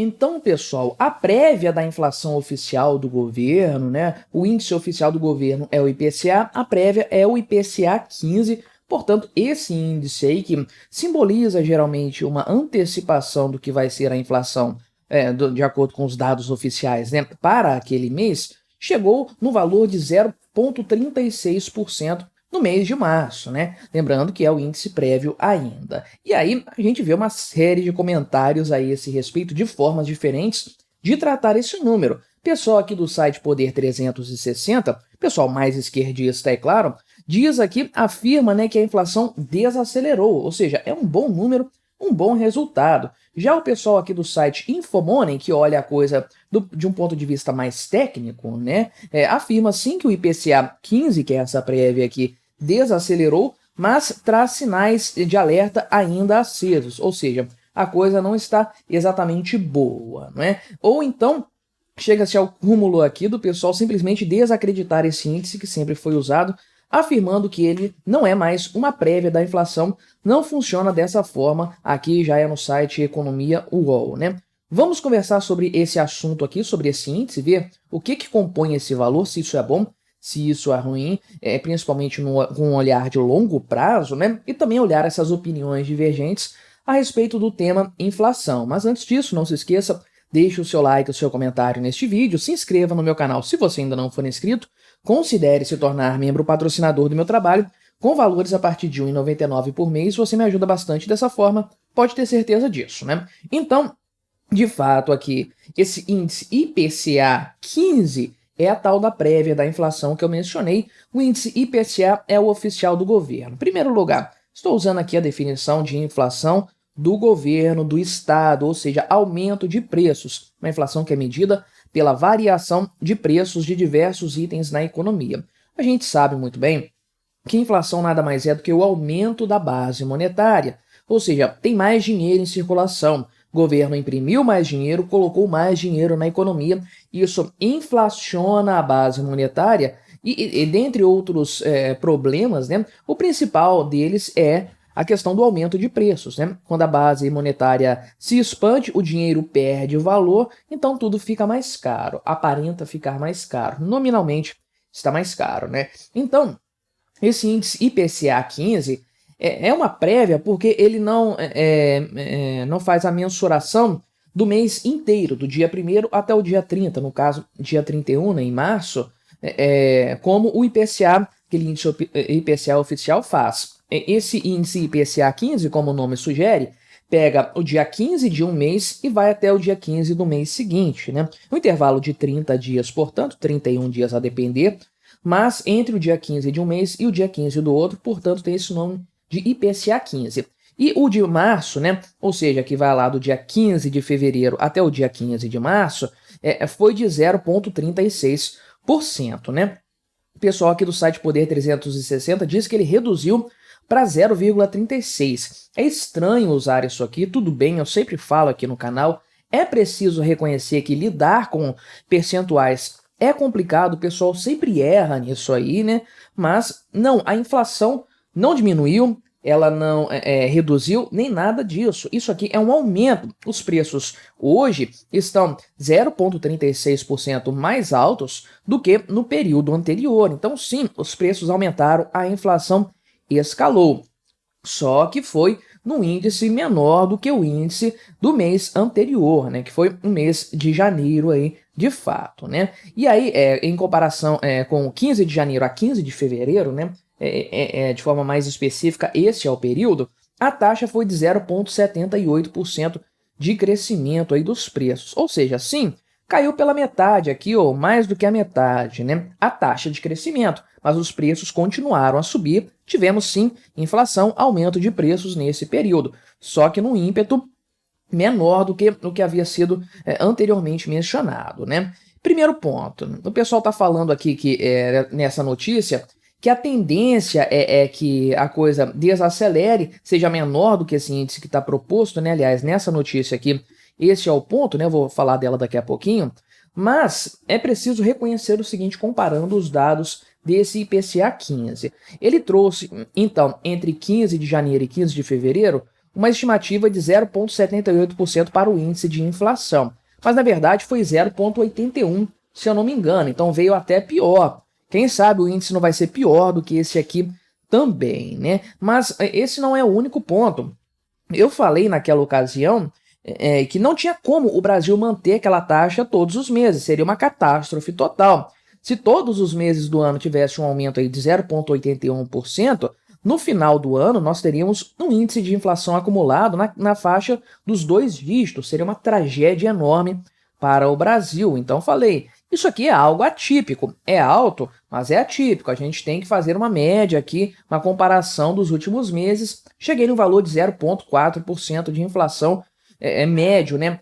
Então, pessoal, a prévia da inflação oficial do governo, né? O índice oficial do governo é o IPCA, a prévia é o IPCA 15. Portanto, esse índice aí que simboliza geralmente uma antecipação do que vai ser a inflação, de acordo com os dados oficiais, né, para aquele mês, chegou no valor de 0,36% no mês de março, né? Lembrando que é o índice prévio ainda. E aí a gente vê uma série de comentários a esse respeito de formas diferentes de tratar esse número. Pessoal aqui do site Poder 360, pessoal mais esquerdista, é claro, diz aqui, afirma, né, que a inflação desacelerou, ou seja, é um bom número, um bom resultado. Já o pessoal aqui do site Infomoney, que olha a coisa de um ponto de vista mais técnico, né, afirma sim que o IPCA 15, que é essa prévia aqui, desacelerou, mas traz sinais de alerta ainda acesos, ou seja, a coisa não está exatamente boa, não é? Ou então, chega-se ao cúmulo aqui do pessoal simplesmente desacreditar esse índice que sempre foi usado, afirmando que ele não é mais uma prévia da inflação, não funciona dessa forma, aqui já é no site Economia UOL, né? Vamos conversar sobre esse assunto aqui, sobre esse índice, ver o que compõe esse valor, se isso é bom, se isso é ruim, principalmente com um olhar de longo prazo, né? E também olhar essas opiniões divergentes a respeito do tema inflação. Mas antes disso, não se esqueça, deixe o seu like, o seu comentário neste vídeo, se inscreva no meu canal se você ainda não for inscrito, considere se tornar membro patrocinador do meu trabalho, com valores a partir de R$ 1,99 por mês, você me ajuda bastante dessa forma, pode ter certeza disso, né? Então, de fato aqui, esse índice IPCA 15 é a tal da prévia da inflação que eu mencionei. O índice IPCA é o oficial do governo. Em primeiro lugar, estou usando aqui a definição de inflação do governo, do estado, ou seja, aumento de preços. Uma inflação que é medida pela variação de preços de diversos itens na economia. A gente sabe muito bem que inflação nada mais é do que o aumento da base monetária, ou seja, tem mais dinheiro em circulação. O governo imprimiu mais dinheiro, colocou mais dinheiro na economia, isso inflaciona a base monetária e dentre outros problemas, né, o principal deles é a questão do aumento de preços, né? Quando a base monetária se expande, o dinheiro perde valor, então tudo fica mais caro, aparenta ficar mais caro, nominalmente está mais caro, né? Então, esse índice IPCA 15 é uma prévia porque ele não faz a mensuração do mês inteiro, do dia 1º até o dia 30, no caso, dia 31, né, em março, como o IPCA, aquele índice IPCA oficial faz. Esse índice IPCA 15, como o nome sugere, pega o dia 15 de um mês e vai até o dia 15 do mês seguinte, né? Um intervalo de 30 dias, portanto, 31 dias a depender, mas entre o dia 15 de um mês e o dia 15 do outro, portanto, tem esse nome de IPCA 15. E o de março, né, ou seja, que vai lá do dia 15 de fevereiro até o dia 15 de março, foi de 0,36%, né? O pessoal aqui do site Poder 360 diz que ele reduziu para 0,36. É estranho usar isso aqui, tudo bem, eu sempre falo aqui no canal, é preciso reconhecer que lidar com percentuais é complicado, o pessoal sempre erra nisso aí, né? Mas não, a inflação não diminuiu, ela não reduziu, nem nada disso. Isso aqui é um aumento. Os preços hoje estão 0,36% mais altos do que no período anterior. Então, sim, os preços aumentaram, a inflação escalou. Só que foi num índice menor do que o índice do mês anterior, né, que foi o mês de janeiro aí, de fato, né? E aí, em comparação com 15 de janeiro a 15 de fevereiro, né, de forma mais específica, esse é o período, a taxa foi de 0,78% de crescimento aí dos preços. Ou seja, sim, caiu pela metade aqui, ou mais do que a metade, né, a taxa de crescimento, mas os preços continuaram a subir. Tivemos, sim, inflação, aumento de preços nesse período, só que num ímpeto menor do que o que havia sido anteriormente mencionado, né? Primeiro ponto, o pessoal está falando aqui que nessa notícia que a tendência é que a coisa desacelere, seja menor do que esse índice que está proposto, né? Aliás, nessa notícia aqui, esse é o ponto, né? Eu vou falar dela daqui a pouquinho, mas é preciso reconhecer o seguinte, comparando os dados desse IPCA 15. Ele trouxe, então, entre 15 de janeiro e 15 de fevereiro, uma estimativa de 0,78% para o índice de inflação. Mas na verdade foi 0,81%, se eu não me engano, então veio até pior. Quem sabe o índice não vai ser pior do que esse aqui também, né? Mas esse não é o único ponto. Eu falei naquela ocasião que não tinha como o Brasil manter aquela taxa todos os meses, seria uma catástrofe total. Se todos os meses do ano tivesse um aumento aí de 0,81%, no final do ano nós teríamos um índice de inflação acumulado na faixa dos 2 dígitos, seria uma tragédia enorme para o Brasil. Então falei, isso aqui é algo atípico, é alto, mas é atípico, a gente tem que fazer uma média aqui, uma comparação dos últimos meses, cheguei no valor de 0,4% de inflação médio, né,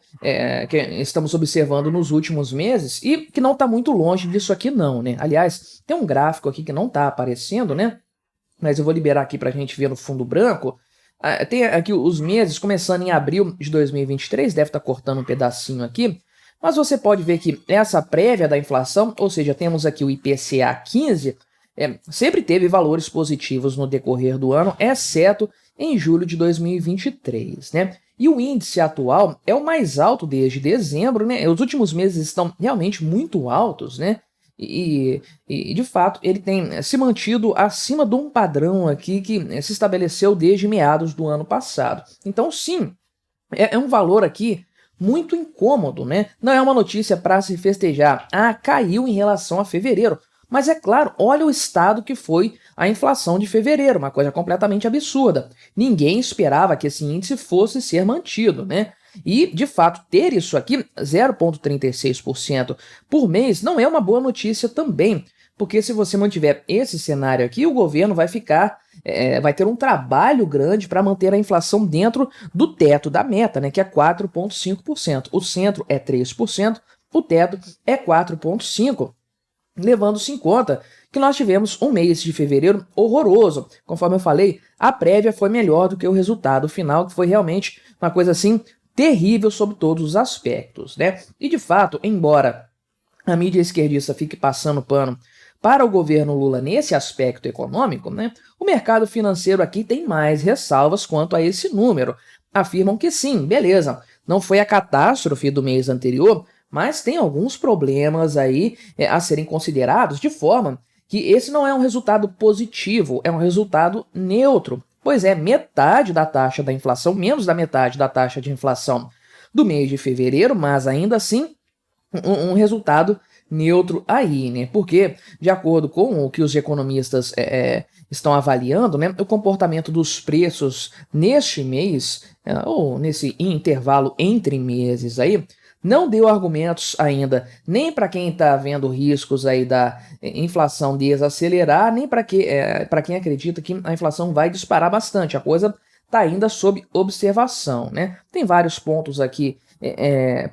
que estamos observando nos últimos meses e que não está muito longe disso aqui não, né. Aliás, tem um gráfico aqui que não está aparecendo, né, mas eu vou liberar aqui para a gente ver no fundo branco. Tem aqui os meses começando em abril de 2023, deve estar cortando um pedacinho aqui, mas você pode ver que essa prévia da inflação, ou seja, temos aqui o IPCA 15, sempre teve valores positivos no decorrer do ano, exceto em julho de 2023, né? E o índice atual é o mais alto desde dezembro, né? Os últimos meses estão realmente muito altos, né? E de fato ele tem se mantido acima de um padrão aqui que se estabeleceu desde meados do ano passado. Então sim, é um valor aqui muito incômodo, né? Não é uma notícia para se festejar. Caiu em relação a fevereiro. Mas é claro, olha o estado que foi a inflação de fevereiro, uma coisa completamente absurda. Ninguém esperava que esse índice fosse ser mantido, né? E, de fato, ter isso aqui, 0,36% por mês, não é uma boa notícia também, porque se você mantiver esse cenário aqui, o governo vai vai ter um trabalho grande para manter a inflação dentro do teto da meta, né, que é 4,5%. O centro é 3%, o teto é 4,5%. Levando-se em conta que nós tivemos um mês de fevereiro horroroso. Conforme eu falei, a prévia foi melhor do que o resultado final, que foi realmente uma coisa assim terrível sob todos os aspectos, né? E de fato, embora a mídia esquerdista fique passando pano para o governo Lula nesse aspecto econômico, né, o mercado financeiro aqui tem mais ressalvas quanto a esse número. Afirmam que sim, beleza, não foi a catástrofe do mês anterior, mas tem alguns problemas aí a serem considerados, de forma que esse não é um resultado positivo, é um resultado neutro. Pois é, metade da taxa da inflação, menos da metade da taxa de inflação do mês de fevereiro, mas ainda assim um resultado neutro aí, né? Porque, de acordo com o que os economistas estão avaliando, né, o comportamento dos preços neste mês, ou nesse intervalo entre meses aí, não deu argumentos ainda nem para quem está vendo riscos aí da inflação desacelerar, nem para quem acredita que a inflação vai disparar bastante. A coisa está ainda sob observação, né? Tem vários pontos aqui,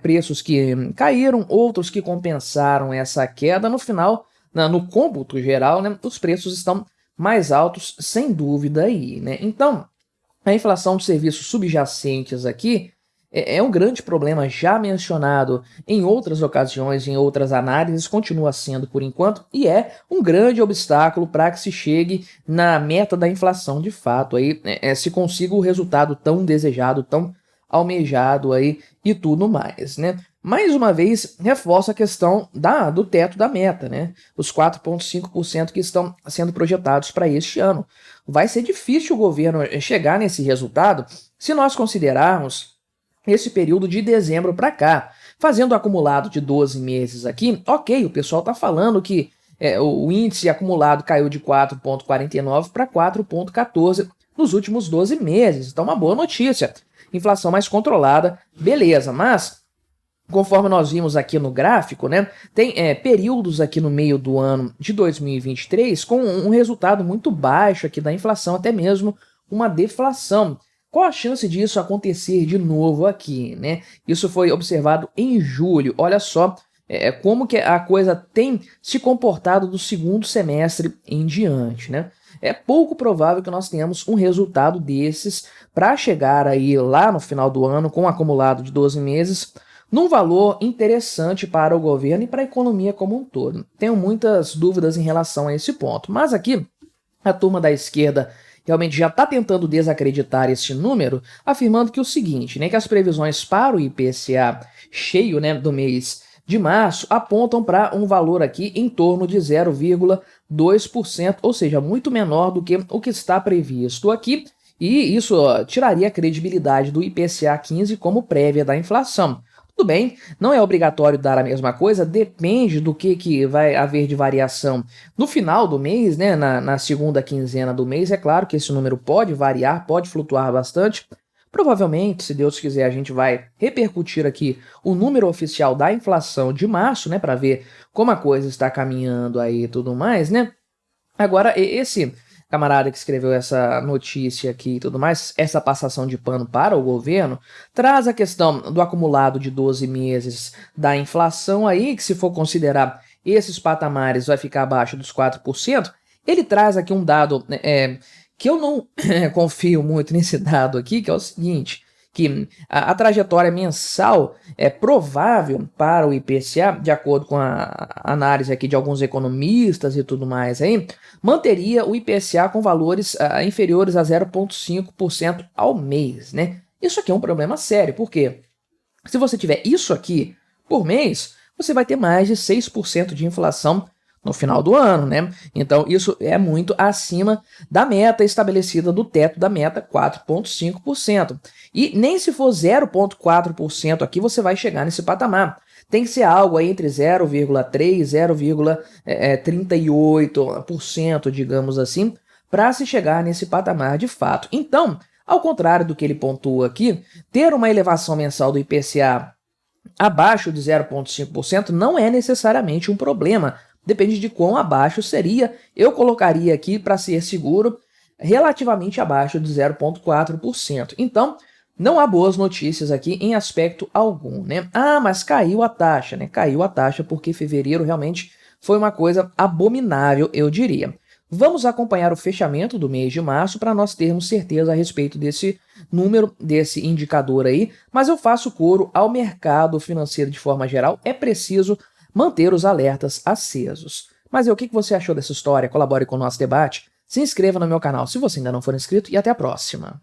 preços que caíram, outros que compensaram essa queda. No final, no cômputo geral, né, os preços estão mais altos, sem dúvida aí, né? Então, a inflação de serviços subjacentes aqui é um grande problema já mencionado em outras ocasiões, em outras análises, continua sendo por enquanto, e é um grande obstáculo para que se chegue na meta da inflação de fato, aí, se consiga o resultado tão desejado, tão almejado aí e tudo mais, né? Mais uma vez, reforça a questão do teto da meta, né? Os 4,5% que estão sendo projetados para este ano. Vai ser difícil o governo chegar nesse resultado se nós considerarmos esse período de dezembro para cá. Fazendo o acumulado de 12 meses aqui, ok, o pessoal está falando que o índice acumulado caiu de 4,49 para 4,14 nos últimos 12 meses. Então, uma boa notícia. Inflação mais controlada, beleza, mas conforme nós vimos aqui no gráfico, né, tem períodos aqui no meio do ano de 2023 com um resultado muito baixo aqui da inflação, até mesmo uma deflação. Qual a chance disso acontecer de novo aqui, né? Isso foi observado em julho. Olha só como que a coisa tem se comportado do segundo semestre em diante, né? É pouco provável que nós tenhamos um resultado desses para chegar aí lá no final do ano com um acumulado de 12 meses num valor interessante para o governo e para a economia como um todo. Tenho muitas dúvidas em relação a esse ponto, mas aqui a turma da esquerda realmente já está tentando desacreditar esse número, afirmando que o seguinte, né, que as previsões para o IPCA cheio, né, do mês de março apontam para um valor aqui em torno de 0,2%, ou seja, muito menor do que o que está previsto aqui, e isso tiraria a credibilidade do IPCA 15 como prévia da inflação. Tudo bem, não é obrigatório dar a mesma coisa, depende do que vai haver de variação no final do mês, né, na segunda quinzena do mês. É claro que esse número pode variar, pode flutuar bastante. Provavelmente, se Deus quiser, a gente vai repercutir aqui o número oficial da inflação de março, né, para ver como a coisa está caminhando aí e tudo mais, né? Agora, esse camarada que escreveu essa notícia aqui e tudo mais, essa passação de pano para o governo, traz a questão do acumulado de 12 meses da inflação aí, que se for considerar esses patamares vai ficar abaixo dos 4%. Ele traz aqui um dado que eu não confio muito nesse dado aqui, que é o seguinte, que a trajetória mensal é provável para o IPCA, de acordo com a análise aqui de alguns economistas e tudo mais aí, manteria o IPCA com valores inferiores a 0,5% ao mês, né? Isso aqui é um problema sério, porque se você tiver isso aqui por mês, você vai ter mais de 6% de inflação no final do ano, né? Então isso é muito acima da meta estabelecida do teto da meta 4,5%. E nem se for 0,4% aqui você vai chegar nesse patamar. Tem que ser algo aí entre 0,3% e 0,38%, digamos assim, para se chegar nesse patamar de fato. Então, ao contrário do que ele pontua aqui, ter uma elevação mensal do IPCA abaixo de 0,5% não é necessariamente um problema. Depende de quão abaixo seria. Eu colocaria aqui, para ser seguro, relativamente abaixo de 0,4%. Então, não há boas notícias aqui em aspecto algum, né? Ah, mas caiu a taxa, né? Caiu a taxa porque fevereiro realmente foi uma coisa abominável, eu diria. Vamos acompanhar o fechamento do mês de março para nós termos certeza a respeito desse número, desse indicador aí, mas eu faço coro ao mercado financeiro de forma geral. É preciso manter os alertas acesos. Mas o que você achou dessa história? Colabore com o nosso debate, se inscreva no meu canal se você ainda não for inscrito e até a próxima.